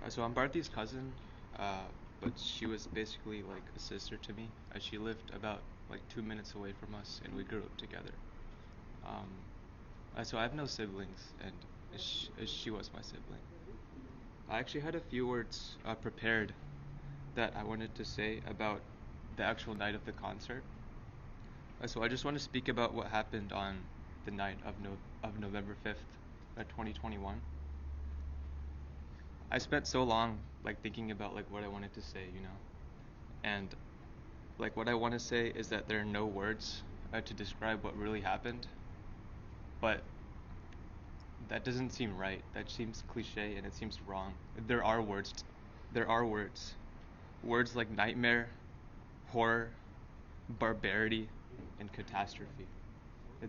So I'm Bharti's cousin, but she was basically like a sister to me. She lived about like 2 minutes away from us, and we grew up together. Um, so I have no siblings, and she was my sibling. I actually had a few words prepared that I wanted to say about the actual night of the concert. So I just want to speak about what happened on the night of November 5th, 2021. I spent so long like thinking about like what I wanted to say, and like what I want to say is that there are no words to describe what really happened, but that doesn't seem right. That seems cliche and it seems wrong. There are words. There are words. Words like nightmare, horror, barbarity, and catastrophe.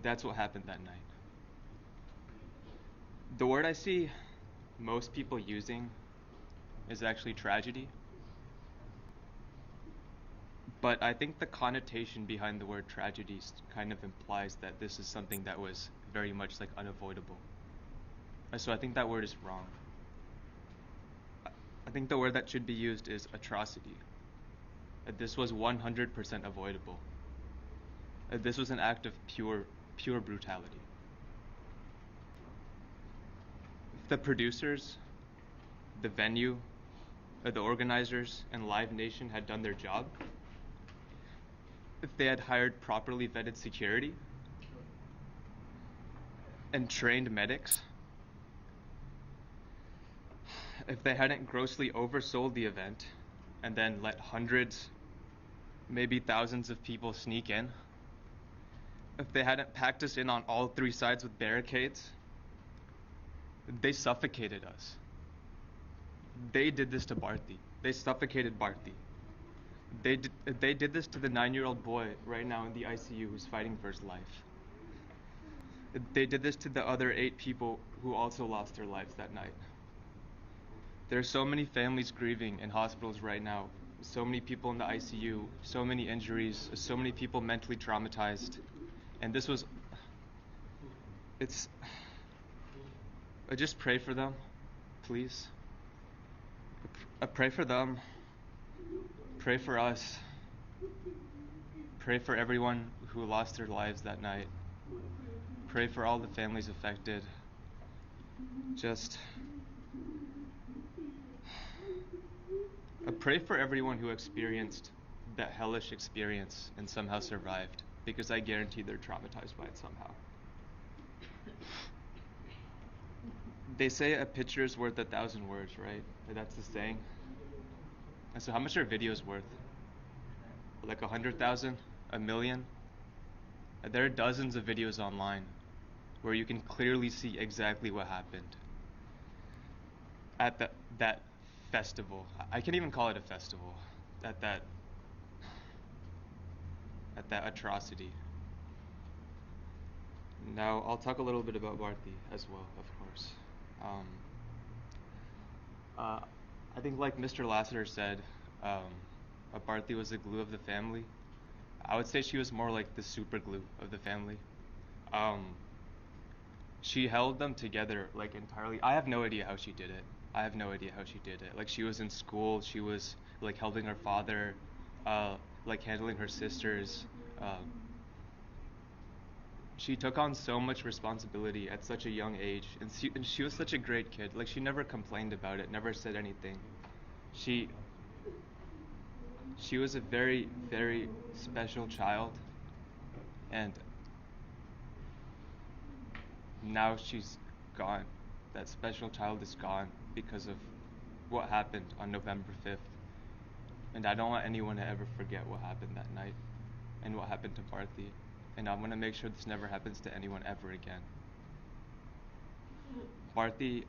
That's what happened that night. The word I see most people using is actually tragedy, but I think the connotation behind the word tragedy kind of implies that this is something that was very much like unavoidable. So I think that word is wrong. I think the word that should be used is atrocity. This was 100% avoidable. This was an act of pure brutality. If the producers, the venue, the organizers, and Live Nation had done their job, if they had hired properly vetted security and trained medics, if they hadn't grossly oversold the event and then let hundreds, maybe thousands of people sneak in, if they hadn't packed us in on all three sides with barricades, they suffocated us. They did this to Bharti. They suffocated Bharti. They did this to the 9-year-old boy right now in the ICU who's fighting for his life. They did this to the other 8 people who also lost their lives that night. There are so many families grieving in hospitals right now. So many people in the ICU, so many injuries, so many people mentally traumatized. And this was, it's, just pray for them, please. Pray for them. Pray for us. Pray for everyone who lost their lives that night. Pray for all the families affected. Just pray for everyone who experienced that hellish experience and somehow survived, because I guarantee they're traumatized by it somehow. They say a picture is worth 1,000 words, right? That's the saying. And so how much are videos worth? Like 100,000? A million? There are dozens of videos online where you can clearly see exactly what happened at that festival. I can't even call it a festival. At that atrocity. Now I'll talk a little bit about Bharti as well, of course. Um, uh, I think, like Mr. Lassiter said, Bharti was the glue of the family. I would say she was more like the super glue of the family. Um, she held them together like entirely. I have no idea how she did it. I have no idea how she did it. Like, she was in school, she was like helping her father, like handling her sisters. She took on so much responsibility at such a young age, and she was such a great kid. Like, she never complained about it, never said anything. She she was a very special child, and now she's gone. That special child is gone because of what happened on November 5th. And I don't want anyone to ever forget what happened that night and what happened to Bharti. And I want to make sure this never happens to anyone ever again. Bharti,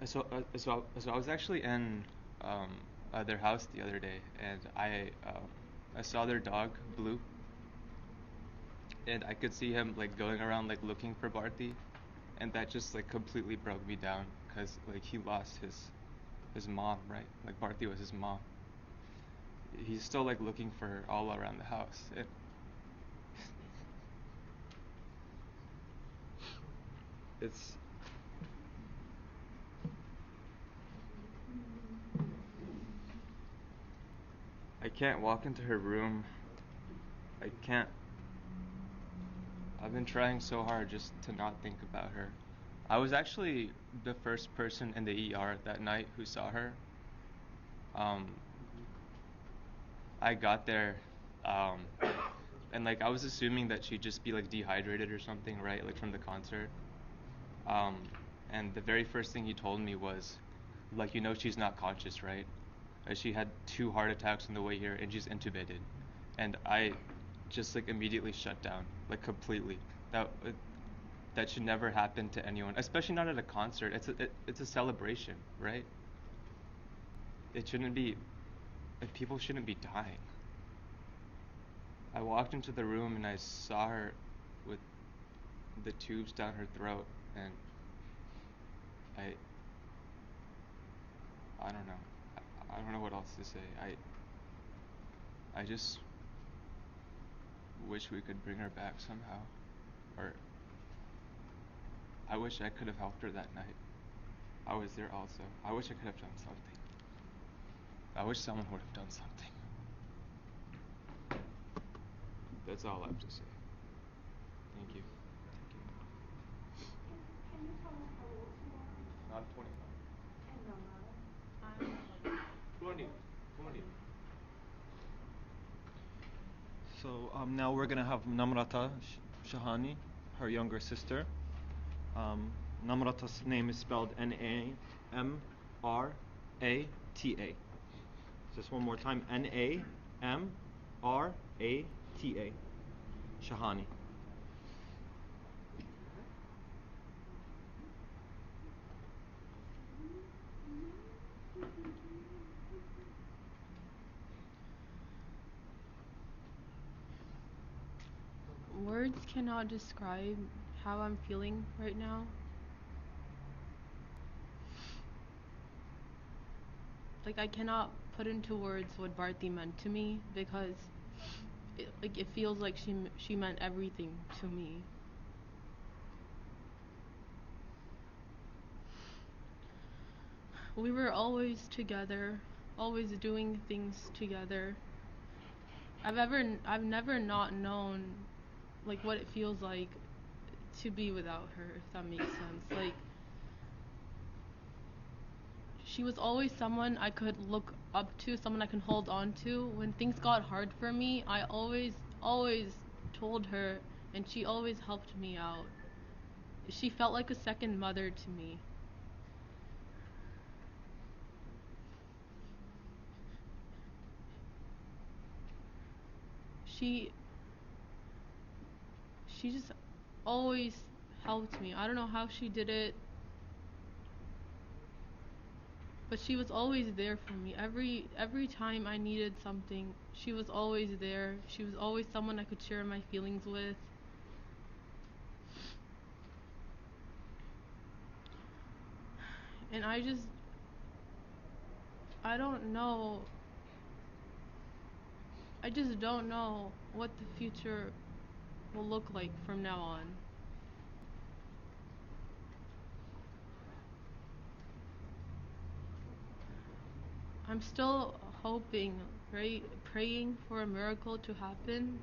so I was actually in their house the other day, and I saw their dog Blue, and I could see him like going around like looking for Bharti, and that just like completely broke me down because like he lost his mom, right? Like, Bharti was his mom. He's still like looking for her all around the house. It's can't walk into her room. I can't. I've been trying so hard just to not think about her. I was actually the first person in the ER that night who saw her. Um, I got there, um, and like I was assuming that she'd just be like dehydrated or something, right? Like from the concert. Um, and the very first thing he told me was, like, she's not conscious, right? She had 2 heart attacks on the way here, and she's intubated. And I just like immediately shut down, like completely. That should never happen to anyone, especially not at a concert. It's a celebration, right? It shouldn't be. Like, people shouldn't be dying. I walked into the room and I saw her with the tubes down her throat, and I I don't know. I don't know what else to say. I just wish we could bring her back somehow, or I wish I could have helped her that night. I was there also. I wish I could have done something. I wish someone would have done something. That's all I have to say. Thank you. Can you tell us how old you are? I'm 25. And Namrata? I'm like 20. 20. So now we're gonna have Namrata Shahani, her younger sister. Namrata's name is spelled Namrata. Just one more time, Namrata. Shahani. Words cannot describe how I'm feeling right now. Like, I cannot put into words what Bharti meant to me, because it feels like she meant everything to me. We were always together, always doing things together. I've never not known like what it feels like to be without her, if that makes sense. Like, she was always someone I could look up to, someone I can hold on to. When things got hard for me, I always told her, and she always helped me out. She felt like a second mother to me. She just always helped me. I don't know how she did it, but she was always there for me. Every time I needed something, she was always there. She was always someone I could share my feelings with. And I don't know. I just don't know what the future will look like from now on. I'm still hoping, right? Praying for a miracle to happen.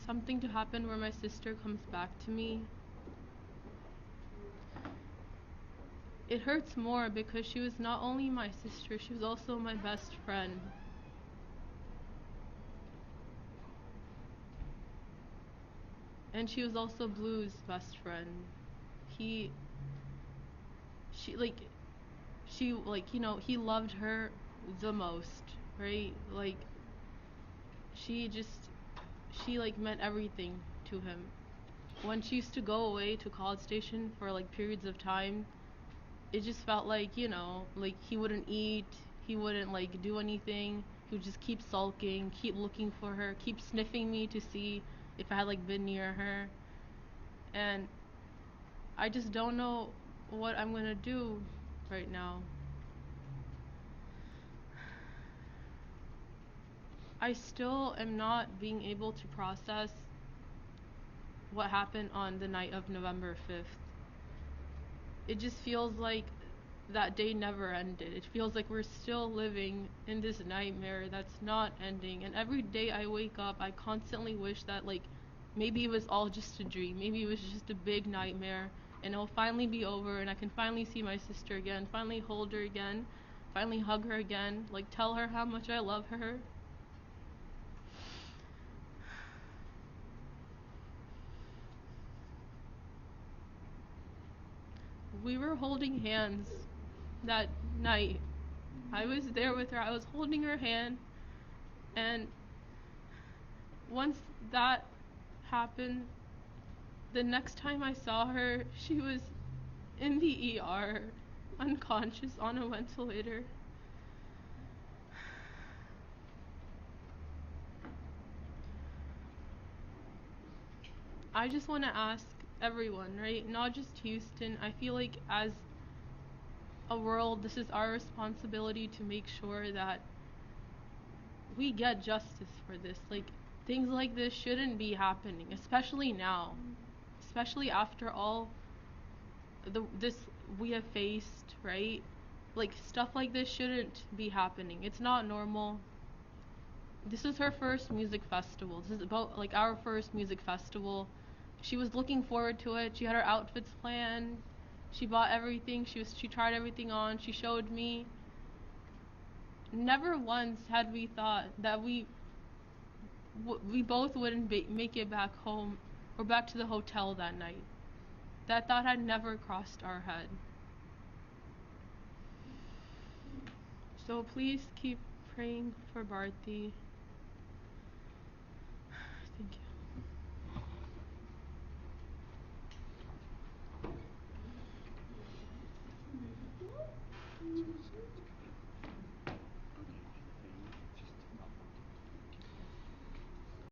Something to happen where my sister comes back to me. It hurts more because she was not only my sister, she was also my best friend. And she was also Blue's best friend. He she like she like he loved her the most, right? Like, she just she like meant everything to him. When she used to go away to College Station for like periods of time, it just felt like, like he wouldn't eat, he wouldn't like do anything. He would just keep sulking, keep looking for her, keep sniffing me to see if I had like been near her. And I just don't know what I'm gonna do right now. I still am not being able to process what happened on the night of November 5th. It just feels like that day never ended. It feels like we're still living in this nightmare that's not ending. And every day I wake up, I constantly wish that, like, maybe it was all just a dream. Maybe it was just a big nightmare and it'll finally be over and I can finally see my sister again, finally hold her again, finally hug her again, like tell her how much I love her. We were holding hands that night. I was there with her. I was holding her hand. And once that happened, the next time I saw her, she was in the ER, unconscious on a ventilator. I just want to ask everyone, right? Not just Houston. I feel like as a world, this is our responsibility to make sure that we get justice for this. Like, things like this shouldn't be happening, especially now. Especially after all this we have faced, right? Like, stuff like this shouldn't be happening. It's not normal. This is her first music festival. This is about like our first music festival. She was looking forward to it. She had her outfits planned. She bought everything. She tried everything on. She showed me. Never once had we thought that we both wouldn't make it back home or back to the hotel that night. That thought had never crossed our head. So please keep praying for Bharti. Thank you.